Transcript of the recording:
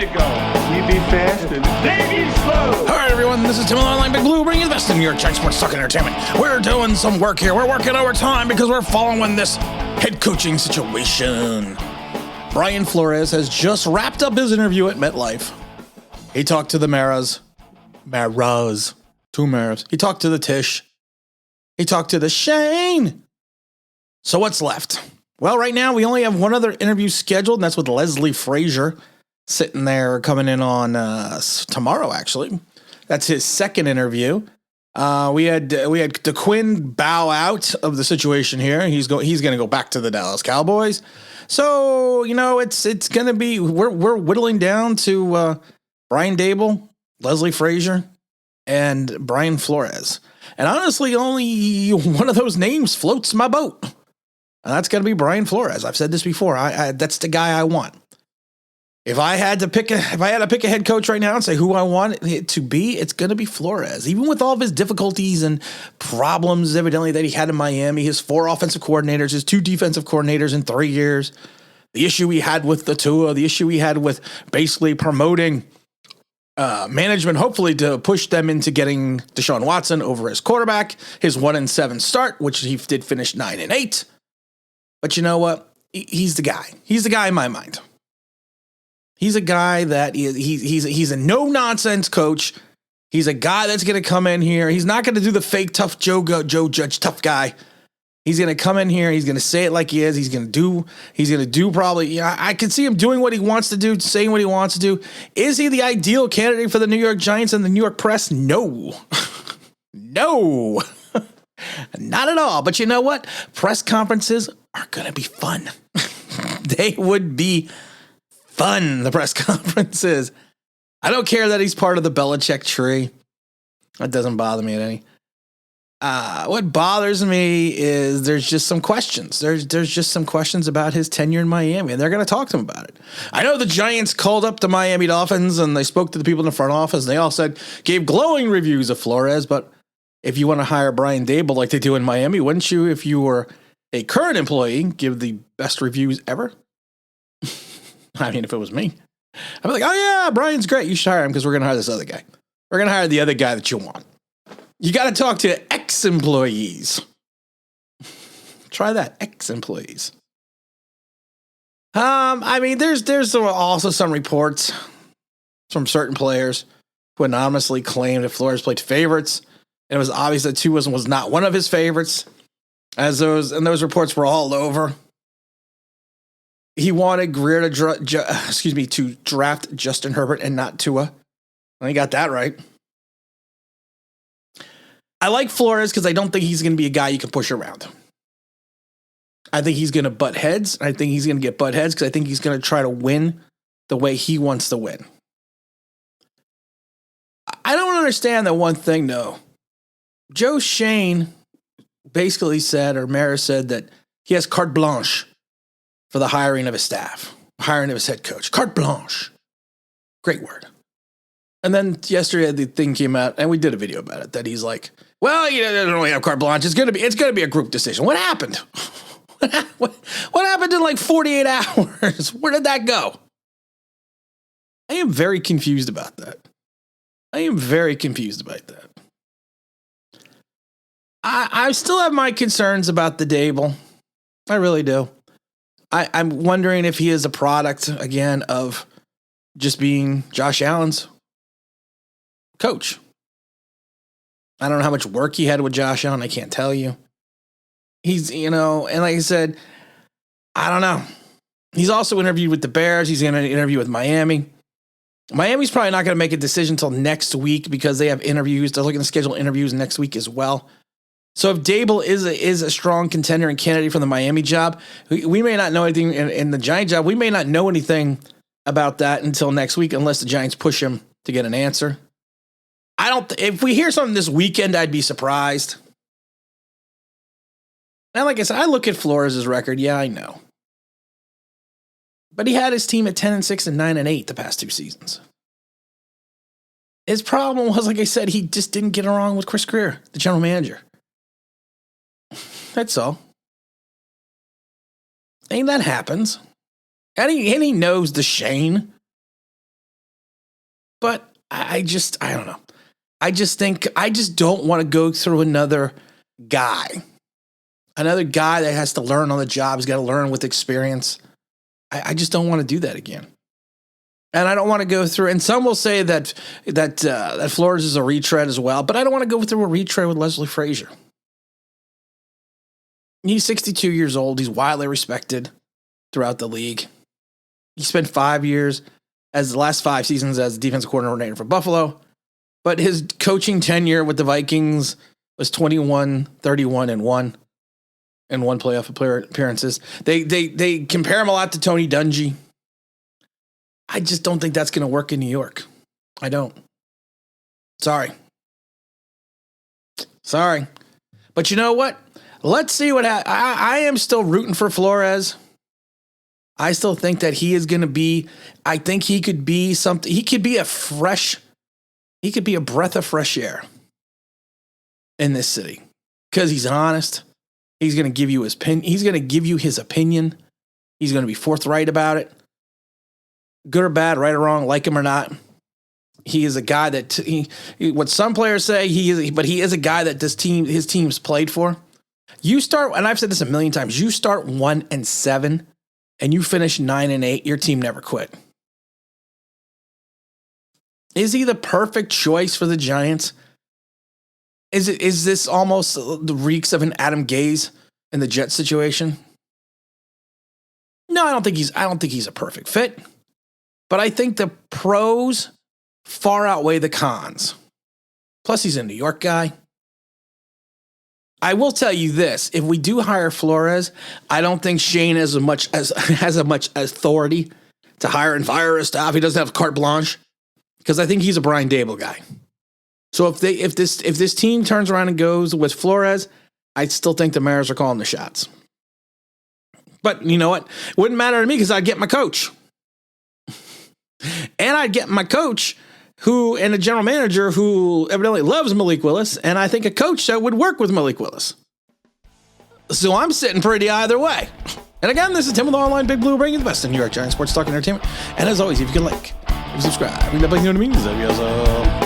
you go. You be fast and they be slow. All right, everyone, this is Tim Online Big Blue, bringing you the best in New York Giants sports talk and entertainment. We're doing some work here. We're working overtime because we're following this head coaching situation. Brian Flores has just wrapped up his interview at MetLife. He talked to the Maras. Two Maras. He talked to the Tish. He talked to the Shane. So what's left? Well, right now we only have one other interview scheduled, and that's with Leslie Frazier, sitting there coming in on tomorrow, actually. That's his second interview. We had the Quinn bow out of the situation here. He's going to go back to the Dallas Cowboys. So, it's going to be, we're whittling down to Brian Daboll, Leslie Frazier, and Brian Flores. And honestly, only one of those names floats my boat. And that's going to be Brian Flores. I've said this before. That's the guy I want. If I had to pick a head coach right now and say who I want it to be, it's going to be Flores. Even with all of his difficulties and problems, evidently, that he had in Miami, his 4 offensive coordinators, his 2 defensive coordinators in 3 years, the issue he had with the Tua, the issue he had with basically promoting management, hopefully to push them into getting Deshaun Watson over his quarterback, his 1-7 start, which he did finish 9-8. But you know what? He's the guy. He's the guy in my mind. He's a guy that he's a no-nonsense coach. He's a guy that's going to come in here. He's not going to do the fake tough Joe Judge tough guy. He's going to come in here. He's going to say it like he is. He's going to do probably, I can see him doing what he wants to do, saying what he wants to do. Is he the ideal candidate for the New York Giants and the New York press? No. No. Not at all. But you know what? Press conferences are going to be fun. They would be fun, the press conferences. I don't care that he's part of the Belichick tree. That doesn't bother me at any. What bothers me is there's just some questions. There's just some questions about his tenure in Miami, and they're going to talk to him about it. I know the Giants called up the Miami Dolphins, and they spoke to the people in the front office, and they all gave glowing reviews of Flores, but if you want to hire Brian Daboll like they do in Miami, wouldn't you, if you were a current employee, give the best reviews ever? I mean, if it was me, I'd be like, oh yeah, Brian's great. You should hire him because we're going to hire this other guy. We're going to hire the other guy that you want. You got to talk to ex-employees. Try that, ex-employees. I mean, there's also some reports from certain players who anonymously claimed that Flores played favorites. And it was obvious that Tua was not one of his favorites, those reports were all over. He wanted Greer to draft Justin Herbert and not Tua. And he got that right. I like Flores because I don't think he's going to be a guy you can push around. I think he's going to butt heads. I think he's going to get butt heads because I think he's going to try to win the way he wants to win. I don't understand that one thing, though. Joe Shane basically said, or Mara said, that he has carte blanche for the hiring of his staff, hiring of his head coach. Carte blanche. Great word. And then yesterday the thing came out, and we did a video about it, that he's like, well, you don't really have carte blanche. It's gonna be a group decision. What happened? What happened in like 48 hours? Where did that go? I am very confused about that. I still have my concerns about the Daboll. I really do. I'm wondering if he is a product, again, of just being Josh Allen's coach. I don't know how much work he had with Josh Allen. I can't tell you. He's, and like I said, I don't know. He's also interviewed with the Bears. He's going to interview with Miami. Miami's probably not going to make a decision until next week because they have interviews. They're looking to schedule interviews next week as well. So if Daboll is a strong contender and candidate for the Miami job, we may not know anything in the Giant job. We may not know anything about that until next week unless the Giants push him to get an answer. If we hear something this weekend, I'd be surprised. And like I said, I look at Flores' record. Yeah, I know. But he had his team at 10-6 and 9-8 the past 2 seasons. His problem was, like I said, he just didn't get along with Chris Greer, the general manager. That's all. And that happens. And he knows the Shane. But I don't know. I just don't want to go through another guy that has to learn on the job. He's got to learn with experience. I just don't want to do that again. And I don't want to go through, and some will say that Flores is a retread as well, but I don't want to go through a retread with Leslie Frazier. He's 62 years old. He's widely respected throughout the league. He spent 5 years as the last 5 seasons as defensive coordinator for Buffalo, but his coaching tenure with the Vikings was 21, 31, and 1 playoff appearances. They compare him a lot to Tony Dungy. I just don't think that's going to work in New York. I don't. Sorry. But you know what? Let's see what happens. I am still rooting for Flores. I still think that he is going to be, I think he could be something. He could be a breath of fresh air in this city because he's honest. He's going to give you his opinion. He's going to be forthright about it. Good or bad, right or wrong, like him or not. He is a guy that what some players say but he is a guy that his team's played for. You start, and I've said this a million times, you start 1-7 and you finish 9-8, your team never quit. Is he the perfect choice for the Giants? Is this almost the reeks of an Adam Gase in the Jets situation? No, I don't think he's a perfect fit. But I think the pros far outweigh the cons. Plus, he's a New York guy. I will tell you this: if we do hire Flores, I don't think Shane has as much authority to hire and fire his staff. He doesn't have carte blanche because I think he's a Brian Dable guy. So if this team turns around and goes with Flores, I still think the Mariners are calling the shots. But you know what? It wouldn't matter to me because I'd get my coach. And I'd get my coach and a general manager who evidently loves Malik Willis, and I think a coach that would work with Malik Willis. So I'm sitting pretty either way. And again, this is Tim with Online Big Blue, bringing you the best in New York Giants sports talk and entertainment. And as always, if you can like, if you subscribe, you know what I mean?